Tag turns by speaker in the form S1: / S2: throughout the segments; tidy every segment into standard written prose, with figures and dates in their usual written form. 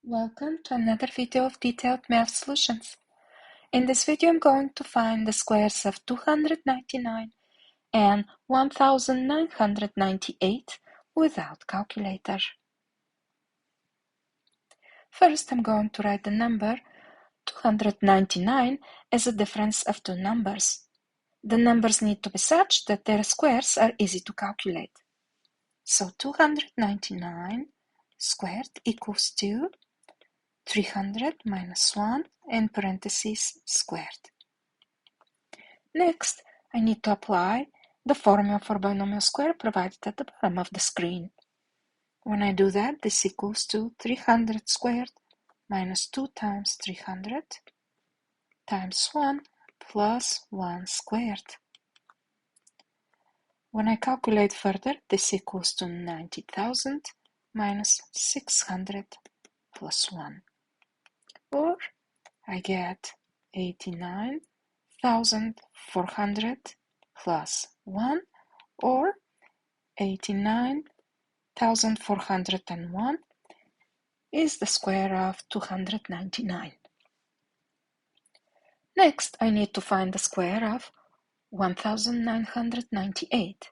S1: Welcome to another video of detailed math solutions. In this video I'm going to find the squares of 299 and 1998 without calculator. First I'm going to write the number 299 as a difference of two numbers. The numbers need to be such that their squares are easy to calculate. So 299 squared equals to 300 minus 1 in parentheses squared. Next, I need to apply the formula for binomial square provided at the bottom of the screen. When I do that, this equals to 300 squared minus 2 times 300 times 1 plus 1 squared. When I calculate further, this equals to 90,000 minus 600 plus 1. Or I get 89,400 plus 1, or 89,401 is the square of 299. Next, I need to find the square of 1998.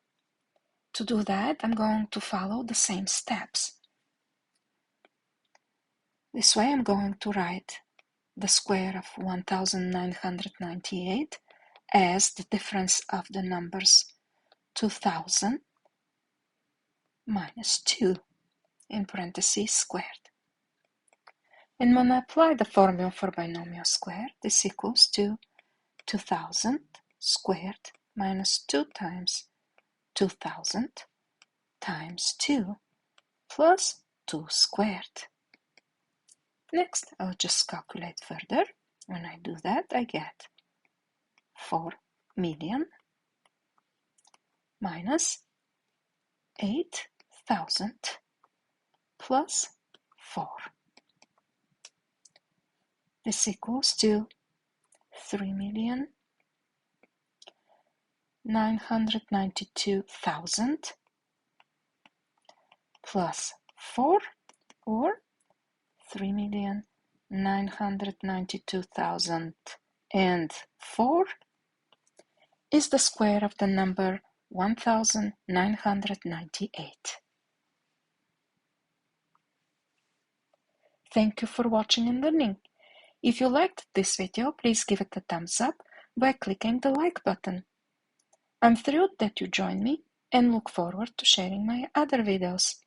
S1: To do that, I'm going to follow the same steps. This way I'm going to write the square of 1998 as the difference of the numbers 2000 minus 2 in parentheses squared. And when I apply the formula for binomial square, this equals to 2000 squared minus 2 times 2000 times 2 plus 2 squared. Next, I'll just calculate further. When I do that, I get 4 million minus 8,000 plus 4. This equals to 3,992,000 plus 4, or 3,992,004 is the square of the number 1998. Thank you for watching and learning. If you liked this video, please give it a thumbs up by clicking the like button. I'm thrilled that you joined me and look forward to sharing my other videos.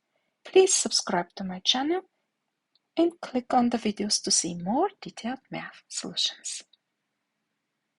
S1: Please subscribe to my channel and click on the videos to see more detailed math solutions.